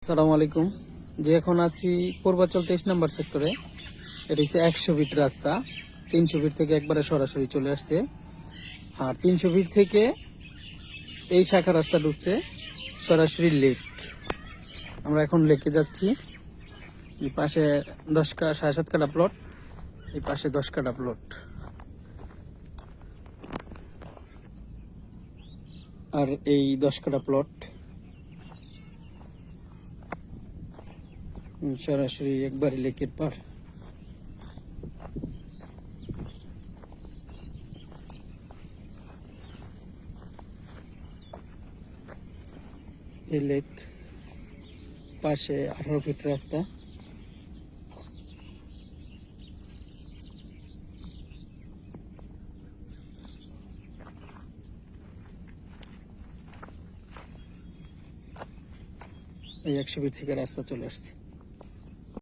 আসসালামু আলাইকুম। যে এখন আছি পূর্বাচল 23 নম্বর সেক্টরে। এটা হচ্ছে 100 ফিট রাস্তা। 300 ফিট থেকে একবারে সরাসরি চলে আসছে। আর 300 ফিট থেকে এই শাখা রাস্তা ঢুকছে সরাসরি লেক। আমরা এখন লেকে যাচ্ছি। এই পাশে 7.5 কাঠা প্লট, এই পাশে 10 কাঠা প্লট। আর এই 10 কাঠা প্লট সরাসরি একবারে লেকের পার। এই লেক, পাশে 18 ফিট রাস্তা। এই 100 ফিট থেকে রাস্তা চলে আসছে।